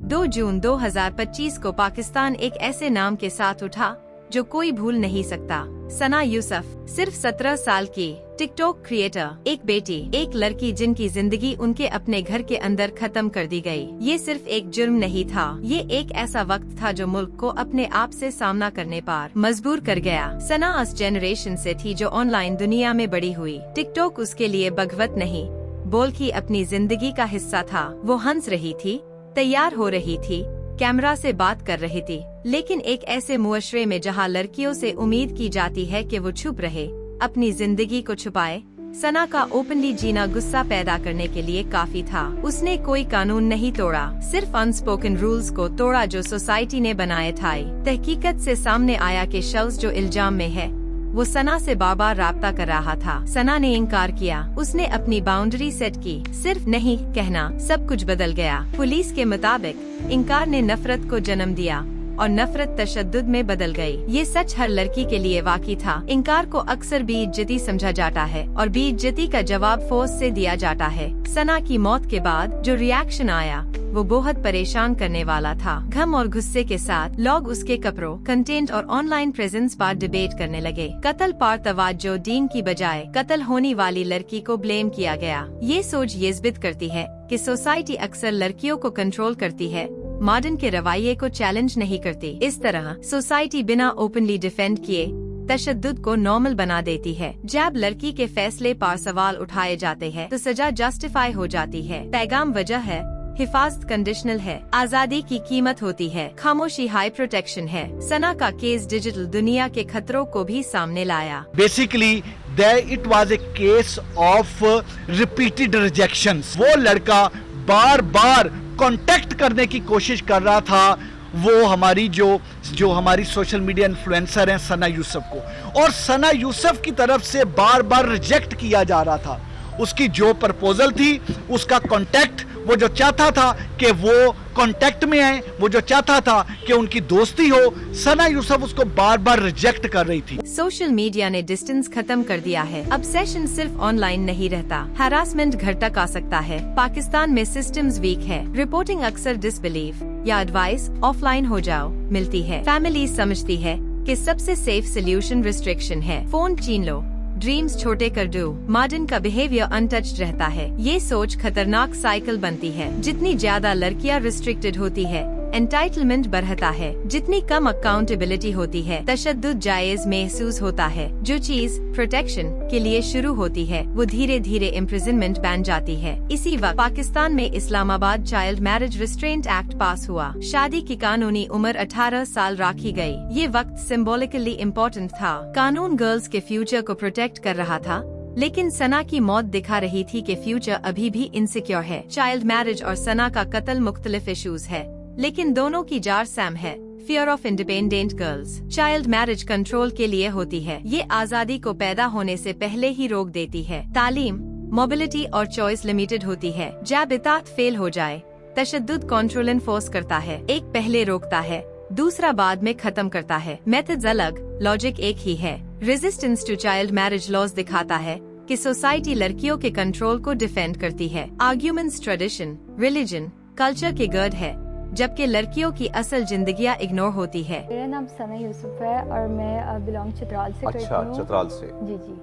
2 जून 2025 को पाकिस्तान एक ऐसे नाम के साथ उठा जो कोई भूल नहीं सकता। सना यूसुफ, सिर्फ 17 साल की टिकटॉक क्रिएटर, एक बेटी, एक लड़की जिनकी जिंदगी उनके अपने घर के अंदर खत्म कर दी गई। ये सिर्फ एक जुर्म नहीं था, ये एक ऐसा वक्त था जो मुल्क को अपने आप से सामना करने पर मजबूर कर गया। सना उस जनरेशन से थी जो ऑनलाइन दुनिया में बड़ी हुई। टिकटॉक उसके लिए बगवत नहीं बल्कि अपनी जिंदगी का हिस्सा था। वो हंस रही थी, तैयार हो रही थी, कैमरा से बात कर रही थी, लेकिन एक ऐसे मुआशरे में जहां लड़कियों से उम्मीद की जाती है कि वो चुप रहे, अपनी जिंदगी को छुपाए। सना का ओपनली जीना गुस्सा पैदा करने के लिए काफी था। उसने कोई कानून नहीं तोड़ा, सिर्फ अनस्पोकन रूल्स को तोड़ा जो सोसाइटी ने बनाए थे। तहकीकत से सामने आया कि शख्स जो इल्जाम में है वो सना से बार बार राब्ता कर रहा था। सना ने इनकार किया, उसने अपनी बाउंड्री सेट की। सिर्फ नहीं कहना, सब कुछ बदल गया। पुलिस के मुताबिक इनकार ने नफरत को जन्म दिया और नफरत तशद्दुद में बदल गई। ये सच हर लड़की के लिए वाक़ई था। इनकार को अक्सर बेइज्जती समझा जाता है और बेइज्जती का जवाब फोर्स से दिया जाता है। सना की मौत के बाद जो रिएक्शन आया वो बहुत परेशान करने वाला था। गम और गुस्से के साथ लोग उसके कपड़ों, कंटेंट और ऑनलाइन प्रेजेंस पर डिबेट करने लगे। कत्ल पर तवज्जो दीन की बजाय कत्ल होने वाली लड़की को ब्लेम किया गया। ये सोच ये साबित करती है कि सोसाइटी अक्सर लड़कियों को कंट्रोल करती है, मॉडर्न के रवैये को चैलेंज नहीं करती। इस तरह सोसाइटी बिना ओपनली डिफेंड किए तशद्दुद को नॉर्मल बना देती है। जब लड़की के फैसले पर सवाल उठाए जाते हैं तो सजा जस्टिफाई हो जाती है। पैगाम वजह है, हिफाजत कंडीशनल है, आजादी की कीमत होती है, खामोशी हाई प्रोटेक्शन है। सना का केस डिजिटल दुनिया के खतरों को भी सामने लाया। Basically it was a case of repeated rejections. वो लड़का बार बार कांटेक्ट करने की कोशिश कर रहा था वो हमारी जो हमारी सोशल मीडिया इन्फ्लुएंसर हैं सना यूसुफ को, और सना यूसुफ की तरफ से बार बार रिजेक्ट किया जा रहा था। उसकी जो प्रपोजल थी, उसका कांटेक्ट, वो जो चाहता था कि वो कांटेक्ट में आए, वो जो चाहता था कि उनकी दोस्ती हो, सना यूसुफ उसको बार बार रिजेक्ट कर रही थी। सोशल मीडिया ने डिस्टेंस खत्म कर दिया है। अब सेशन सिर्फ ऑनलाइन नहीं रहता, हैरासमेंट घर तक आ सकता है। पाकिस्तान में सिस्टम्स वीक है, रिपोर्टिंग अक्सर डिसबिलीफ या एडवाइस ऑफलाइन हो जाओ मिलती है। फैमिली समझती है कि सबसे सेफ सोल्यूशन रिस्ट्रिक्शन है, फोन छीन लो, ड्रीम्स छोटे कर दो, मॉडर्न का बिहेवियर अनटच्ड रहता है। ये सोच खतरनाक साइकिल बनती है। जितनी ज्यादा लड़कियां रिस्ट्रिक्टेड होती है, एंटाइटलमेंट बढ़ता है। जितनी कम अकाउंटेबिलिटी होती है, तशद्दुद जायज महसूस होता है। जो चीज प्रोटेक्शन के लिए शुरू होती है वो धीरे धीरे इम्प्रिजनमेंट बन जाती है। इसी वक्त पाकिस्तान में Islamabad child marriage restraint act पास हुआ। शादी की कानूनी उम्र 18 साल रखी गई। ये वक्त सिंबॉलिकली इम्पोर्टेंट था। कानून गर्ल्स के फ्यूचर को प्रोटेक्ट कर रहा था, लेकिन सना की मौत दिखा रही थी कि फ्यूचर अभी भी इनसिक्योर है। चाइल्ड मैरिज और सना का कत्ल मुख्तलिफ इशूज है, लेकिन दोनों की जार सेम है, fear of independent girls. Child marriage control के लिए होती है, ये आजादी को पैदा होने से पहले ही रोक देती है। तालीम, मोबिलिटी और चॉइस लिमिटेड होती है। जब इताअत फेल हो जाए, तशद्दुद कंट्रोल एनफोर्स करता है। एक पहले रोकता है, दूसरा बाद में खत्म करता है। मेथड्स अलग, लॉजिक एक ही है। Resistance to child marriage laws दिखाता है कि सोसाइटी लड़कियों के कंट्रोल को डिफेंड करती है। आर्ग्यूमेंट्स ट्रेडिशन, रिलीजन, कल्चर के गर्ड है, जबकि लड़कियों की असल जिंदगियां इग्नोर होती है। मेरा नाम सना यूसुफ है और मैं बिलोंग चित्राल से करती हूँ। अच्छा, चित्राल से। जी जी।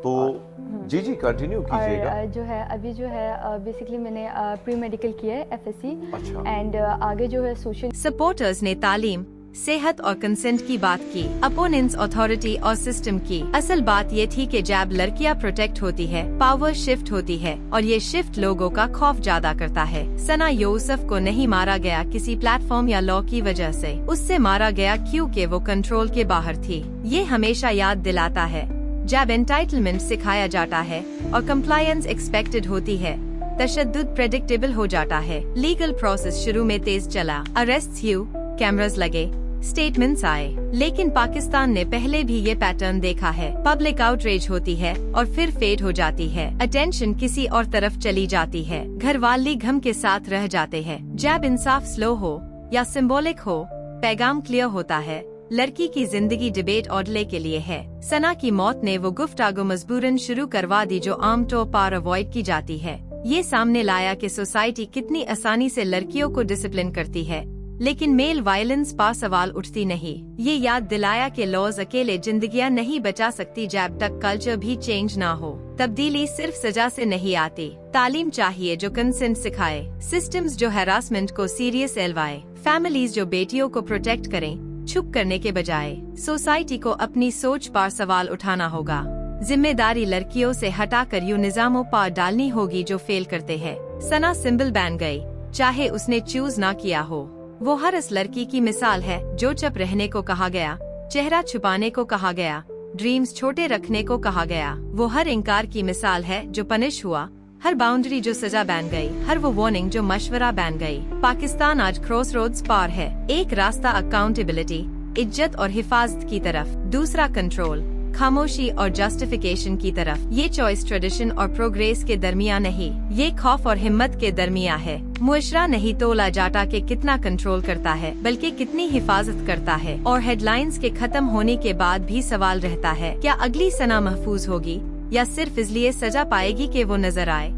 तो जी कंटिन्यू कीजिएगा। और जो है अभी जो है बेसिकली मैंने प्री मेडिकल किया है FSC। अच्छा। एंड आगे जो है सोशल। सपोर्टर्स ने तालीम, सेहत और कंसेंट की बात की, अपोनेंट्स अथॉरिटी और सिस्टम की। असल बात ये थी कि जब लड़कियां प्रोटेक्ट होती है, पावर शिफ्ट होती है और ये शिफ्ट लोगों का खौफ ज्यादा करता है। सना यूसुफ को नहीं मारा गया किसी प्लेटफॉर्म या लॉ की वजह से, उससे मारा गया क्योंकि वो कंट्रोल के बाहर थी। ये हमेशा याद दिलाता है, जब एंटाइटलमेंट सिखाया जाता है और कंप्लायंस एक्सपेक्टेड होती है, तशद्दुद प्रेडिक्टेबल हो जाता है। लीगल प्रोसेस शुरू में तेज चला, अरेस्ट हुए, कैमरास लगे, स्टेटमेंट्स आए, लेकिन पाकिस्तान ने पहले भी ये पैटर्न देखा है। पब्लिक आउटरेज होती है और फिर फेड हो जाती है। अटेंशन किसी और तरफ चली जाती है। घर वाली गम के साथ रह जाते हैं। जब इंसाफ स्लो हो या सिंबॉलिक हो, पैगाम क्लियर होता है। लड़की की जिंदगी डिबेट ऑडले के लिए है। सना की मौत ने वो गुफ्तागो मजबूरन शुरू करवा दी जो आमतौर पर अवॉइड की जाती है। ये सामने लाया कि सोसाइटी कितनी आसानी से लड़कियों को डिसिप्लिन करती है, लेकिन मेल वायलेंस पर सवाल उठती नहीं। ये याद दिलाया कि लॉज अकेले जिंदगियां नहीं बचा सकती जब तक कल्चर भी चेंज ना हो। तब्दीली सिर्फ सजा से नहीं आती। तालीम चाहिए जो कंसेंट सिखाए, सिस्टम्स जो हैरासमेंट को सीरियस एलवाए, फैमिलीज जो बेटियों को प्रोटेक्ट करें छुप करने के बजाय। सोसाइटी को अपनी सोच पर सवाल उठाना होगा। जिम्मेदारी लड़कियों से हटाकर यूं निजामों पर डालनी होगी जो फेल करते हैं। सना सिंबल बन गई, चाहे उसने चूज ना किया हो। वो हर उस लड़की की मिसाल है जो चुप रहने को कहा गया, चेहरा छुपाने को कहा गया, ड्रीम्स छोटे रखने को कहा गया। वो हर इनकार की मिसाल है जो पनिश हुआ, हर बाउंड्री जो सजा बन गई, हर वो वार्निंग जो मशवरा बन गई। पाकिस्तान आज क्रॉसरोड्स पार है। एक रास्ता अकाउंटेबिलिटी, इज्जत और हिफाजत की तरफ, दूसरा कंट्रोल, खामोशी और जस्टिफिकेशन की तरफ। ये चॉइस ट्रेडिशन और प्रोग्रेस के दरमियान नहीं, ये खौफ और हिम्मत के दरमियान है। मुआशरा नहीं तोला जाता के कितना कंट्रोल करता है, बल्कि कितनी हिफाजत करता है। और हेडलाइंस के खत्म होने के बाद भी सवाल रहता है, क्या अगली सना महफूज होगी या सिर्फ इसलिए सजा पाएगी कि वो नजर आए।